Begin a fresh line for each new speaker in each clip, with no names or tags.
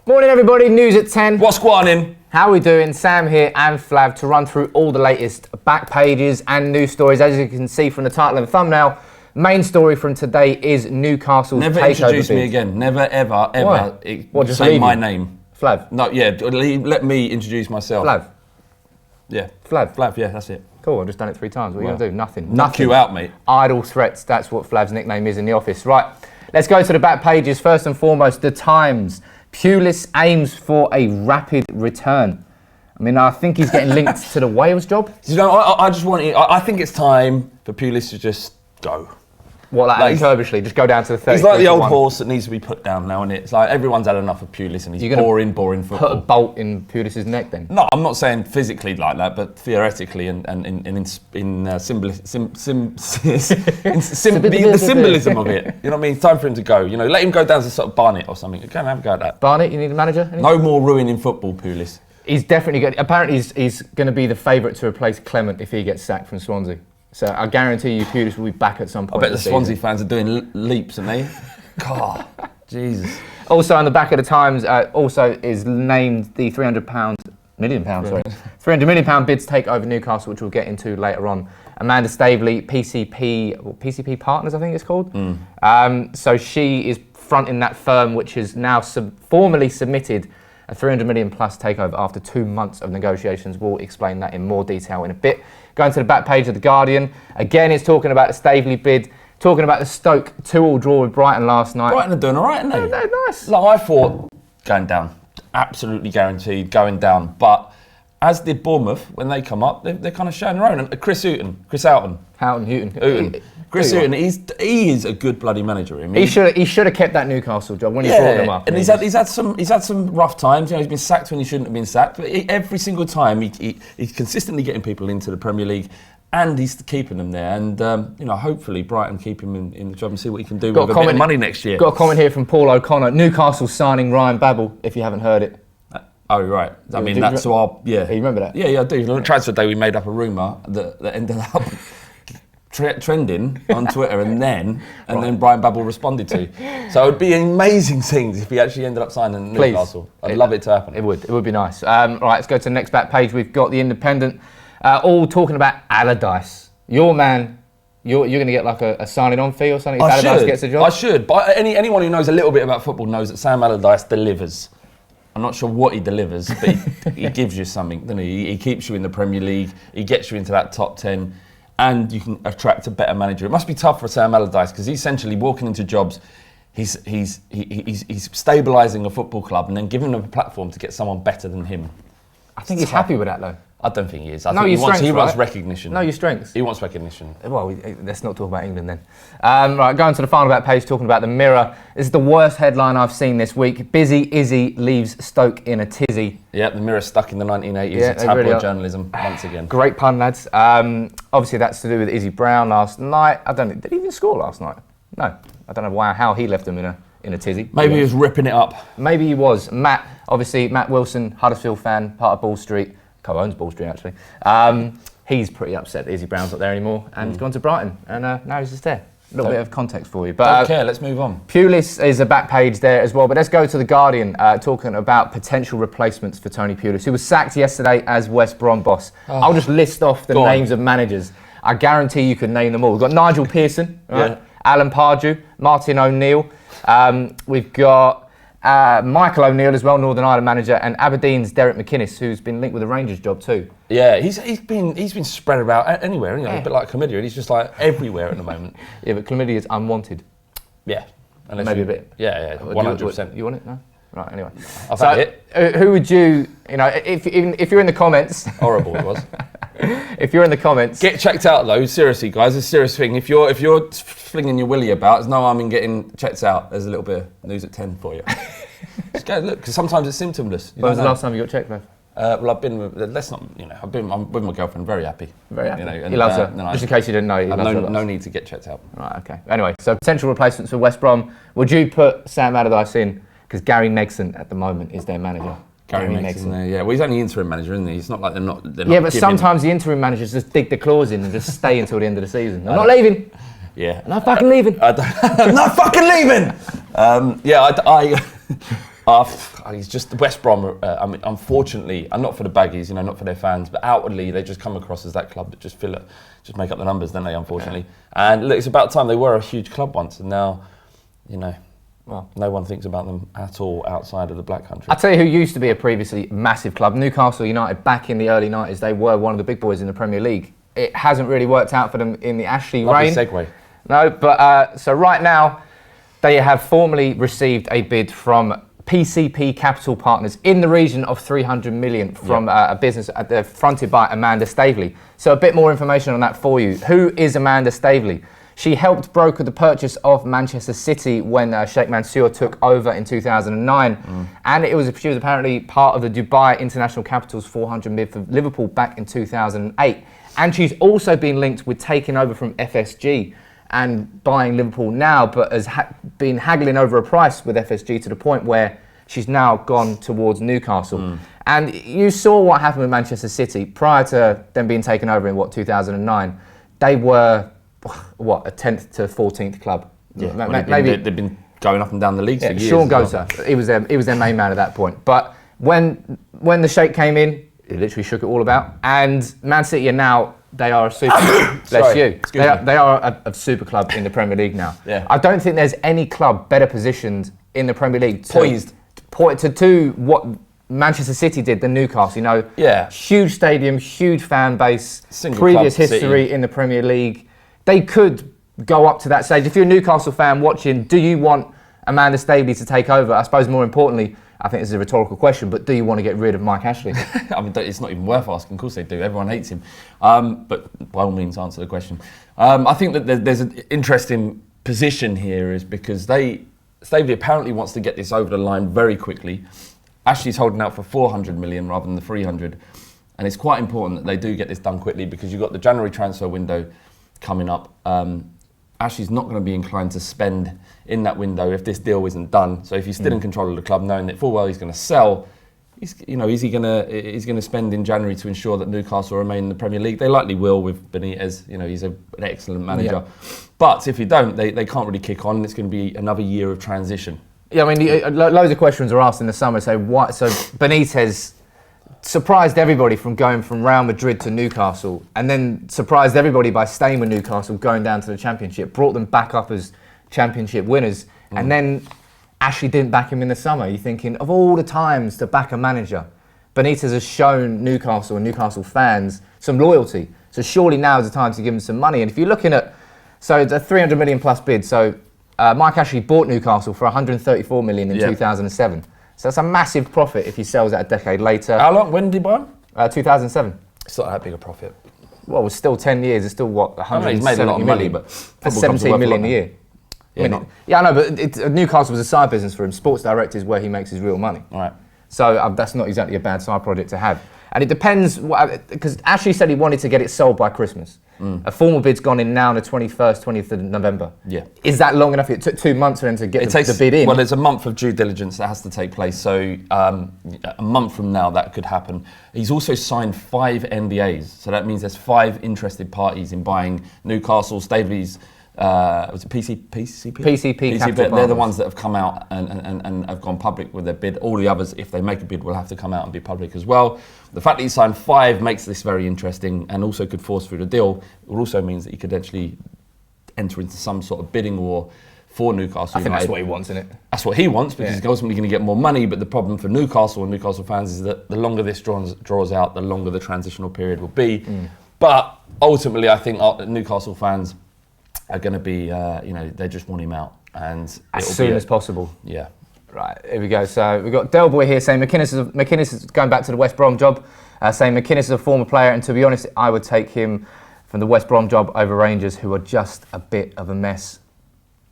Morning everybody, news at 10.
What's going on?
How are we doing? Sam here and Flav to run through all the latest back pages and news stories. As you can see from the title and the thumbnail, main story from today is Newcastle's
Never
takeover
introduce
bid.
me again. Never, ever, ever
Just
say
leave
my
you?
name.
Flav.
No, yeah, let me introduce myself.
Flav.
Yeah.
Flav,
yeah, that's it.
Cool, I've just done it 3 times. What are you going to do? Nothing.
Knock you out, mate.
Idle threats, that's what Flav's nickname is in the office. Right, let's go to the back pages. First and foremost, the Times. Pulis aims for a rapid return. I mean, I think he's getting linked to the Wales job.
You know, I think it's time for Pulis to just go.
What, like curbishly, just go down to the 30.
He's like the old horse that needs to be put down now, and it's like everyone's had enough of Pulis and he's boring football.
Put a bolt in Pulis' neck then?
No, I'm not saying physically like that, but theoretically and in the symbolism of it. You know what I mean? It's time for him to go. You know, let him go down to sort of Barnet or something. Go and have a go at that.
Barnet, you need a manager? Anything?
No more ruining football, Pulis.
He's definitely good. Apparently he's going to be the favourite to replace Clement if he gets sacked from Swansea. So I guarantee you Pulis will be back at some point.
I bet the Swansea fans are doing leaps, aren't they? God, Jesus.
Also on the back of the Times, also is named the £300 million bids take over Newcastle, which we'll get into later on. Amanda Staveley, PCP Partners, I think it's called. So she is fronting that firm, which has now formally submitted a 300 million plus takeover after 2 months of negotiations. We'll explain that in more detail in a bit. Going to the back page of The Guardian. Again, it's talking about the Staveley bid, talking about the Stoke 2-2 draw with Brighton last night.
Brighton are doing all right, aren't they?
They're nice.
Like, I thought going down, absolutely guaranteed going down. But as did Bournemouth, when they come up, they're kind of showing their own. And Chris Houghton. Chris Houghton, he is a good bloody manager. I mean,
he should have kept that Newcastle job when he brought them up.
And he's had some rough times. You know, he's been sacked when he shouldn't have been sacked. But every single time he's consistently getting people into the Premier League, and he's keeping them there. And you know, hopefully Brighton keep him in the job and see what he can do with a bit of money next year.
Got a comment here from Paul O'Connor. Newcastle signing Ryan Babel. If you haven't heard it.
Oh right, I mean that's our
You remember that?
Yeah, I do. On transfer day, we made up a rumour that ended up trending on Twitter, and then Brian Babel responded to. So it would be amazing things if he actually ended up signing Newcastle. I'd love it to happen.
It would be nice. Right, let's go to the next back page. We've got the Independent, all talking about Allardyce. Your man. You're going to get like a signing on fee or something if Allardyce gets a job?
I should. But anyone who knows a little bit about football knows that Sam Allardyce delivers. I'm not sure what he delivers, but he gives you something, doesn't he? He keeps you in the Premier League. He gets you into that top 10, and you can attract a better manager. It must be tough for Sam Allardyce because he's essentially walking into jobs. He's stabilising a football club and then giving them a platform to get someone better than him.
I think he's happy with that though.
I don't think he is. He wants recognition.
Know your strengths.
He wants recognition.
Well, let's not talk about England then. Right, going to the final back page, talking about the Mirror. This is the worst headline I've seen this week. Busy Izzy leaves Stoke in a tizzy.
Yeah, the Mirror stuck in the 1980s. Yeah, tabloid journalism once again.
Great pun, lads. Obviously, that's to do with Izzy Brown last night. Did he even score last night? No. I don't know how he left them in a tizzy.
Maybe he was ripping it up.
Maybe he was. Matt Wilson, Huddersfield fan, part of Ball Street. Co-owns Ball Street actually. He's pretty upset that Izzy Brown's not there anymore, and he's gone to Brighton, and now he's just there. A little bit of context for you. But
don't care, let's move on.
Pulis is a back page there as well, but let's go to The Guardian, talking about potential replacements for Tony Pulis, who was sacked yesterday as West Brom boss. I'll just list off the names of managers. I guarantee you could name them all. We've got Nigel Pearson, right? Alan Pardew, Martin O'Neill. We've got Michael O'Neill as well, Northern Ireland manager, and Aberdeen's Derek McInnes, who's been linked with the Rangers job too. Yeah,
he's been spread about anywhere, a bit like chlamydia. He's just like everywhere at the moment.
Yeah, but chlamydia is unwanted.
Yeah,
maybe a bit.
Yeah, 100%.
You want it? No. Right. Anyway,
I've had it.
Who would you know? If you're in the comments,
horrible it was.
If you're in the comments,
get checked out though. Seriously, guys, it's a serious thing. If you're flinging your willy about, there's no harm in getting checked out. There's a little bit of news at 10 for you. Just go look, because sometimes it's symptomless.
When was the last time you got checked, Flav?
Well, I've been with. Let's not. I'm with my girlfriend. Very happy.
Very happy. And, he loves her. Just in case you didn't know, he loves her.
No need to get checked out.
Right. Okay. Anyway, so potential replacements for West Brom. Would you put Sam Allardyce in? Because Gary Megson at the moment is their manager.
Gary Megson. Yeah. Well, he's only interim manager, isn't he? It's not like they're not.
Yeah, but sometimes the interim managers just dig the claws in and just stay until the end of the season. I'm not leaving.
Yeah.
I'm not fucking leaving.
I'm not fucking leaving. He's just the West Brom. I mean, unfortunately, and not for the baggies, not for their fans, but outwardly they just come across as that club that just make up the numbers, don't they? Unfortunately, and look, it's about time. They were a huge club once, and now, well, no one thinks about them at all outside of the Black Country.
I'll tell you who used to be a previously massive club, Newcastle United. Back in the early 90s, they were one of the big boys in the Premier League. It hasn't really worked out for them in the Ashley reign.
Segue.
No, but so right now, they have formally received a bid from PCP Capital Partners in the region of 300 million from a business fronted by Amanda Staveley. So a bit more information on that for you. Who is Amanda Staveley? She helped broker the purchase of Manchester City when Sheikh Mansour took over in 2009. And she was apparently part of the Dubai International Capital's 400 million for Liverpool back in 2008. And she's also been linked with taking over from FSG and buying Liverpool now, but has been haggling over a price with FSG to the point where she's now gone towards Newcastle. And you saw what happened with Manchester City prior to them being taken over in 2009. They were a 10th to 14th club.
Yeah, maybe they've been going up and down the leagues for years.
Sean Gosa, he was their main man at that point. But when the Sheikh came in, he literally shook it all about. And Man City are now. They are a super. They are a super club in the Premier League now.
Yeah.
I don't think there's any club better positioned in the Premier League
poised
to do what Manchester City did than Newcastle. Huge stadium, huge fan base, previous history in the Premier League. They could go up to that stage. If you're a Newcastle fan watching, do you want Amanda Staveley to take over? I suppose more importantly, I think this is a rhetorical question, but do you want to get rid of Mike Ashley?
I mean, it's not even worth asking. Of course they do. Everyone hates him. But by all means, answer the question. I think that there's an interesting position here is because Staveley apparently wants to get this over the line very quickly. Ashley's holding out for 400 million rather than the 300. And it's quite important that they do get this done quickly because you've got the January transfer window coming up. Ashley's not going to be inclined to spend in that window if this deal isn't done. So if he's still in control of the club, knowing that full well he's going to sell, is he going to spend in January to ensure that Newcastle remain in the Premier League? They likely will with Benitez. He's an excellent manager. Yeah. But if you don't, they can't really kick on. It's going to be another year of transition.
Yeah, I mean, loads of questions are asked in the summer. So Benitez surprised everybody from going from Real Madrid to Newcastle, and then surprised everybody by staying with Newcastle, going down to the Championship, brought them back up as Championship winners, and then Ashley didn't back him in the summer. You're thinking, of all the times to back a manager, Benitez has shown Newcastle and Newcastle fans some loyalty. So surely now is the time to give him some money. And if you're looking at, so it's a 300 million plus bid. So Mike Ashley bought Newcastle for 134 million in 2007. So that's a massive profit if he sells it a decade later.
How long? When did he buy him?
2007.
It's not that big a profit.
Well, it's still 10 years. It's still, 170
he's made a lot of money, but
that's 17 million a year. I know, but Newcastle was a side business for him. Sports Direct is where he makes his real money.
All right.
So that's not exactly a bad side project to have. And it depends, because Ashley said he wanted to get it sold by Christmas. A formal bid's gone in now on the 21st, 20th of November.
Yeah.
Is that long enough? It took 2 months for them to get the bid in.
Well, there's a month of due diligence that has to take place. So a month from now, that could happen. He's also signed 5 NDAs. So that means there's 5 interested parties in buying Newcastle, Staveley's, was it PCP?
PCP Capital.
They're the ones that have come out and have gone public with their bid. All the others, if they make a bid, will have to come out and be public as well. The fact that he signed 5 makes this very interesting and also could force through the deal. It also means that he could actually enter into some sort of bidding war for Newcastle United.
I think that's what he wants, isn't it?
That's what he wants because he's ultimately going to get more money. But the problem for Newcastle and Newcastle fans is that the longer this draws out, the longer the transitional period will be. But ultimately, I think Newcastle fans are going to be, they just want him out. And
as soon as possible.
Yeah.
Right, here we go. So we've got Del Boy here saying McInnes is going back to the West Brom job, saying McInnes is a former player, and to be honest, I would take him from the West Brom job over Rangers, who are just a bit of a mess.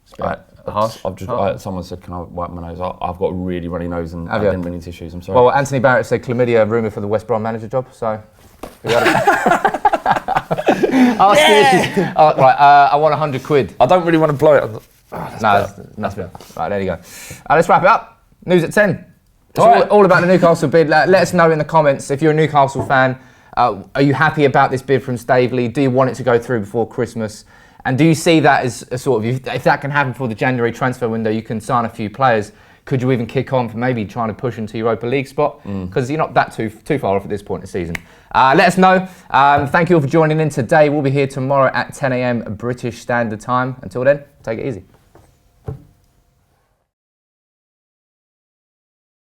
Someone said, can I wipe my nose? I've got a really runny nose and I've been running tissues, I'm sorry.
Well, Anthony Barrett said chlamydia rumour for the West Brom manager job, so... I want 100 quid.
I don't really want to blow it.
That's nothing. Right, there you go. Let's wrap it up. News at 10. It's all about the Newcastle bid. Let us know in the comments if you're a Newcastle fan. Are you happy about this bid from Staveley? Do you want it to go through before Christmas? And do you see that as a sort of, if that can happen for the January transfer window, you can sign a few players. Could you even kick on for maybe trying to push into Europa League spot? Because you're not that too far off at this point in the season. Let us know. Thank you all for joining in today. We'll be here tomorrow at 10 a.m. British Standard Time. Until then, take it easy.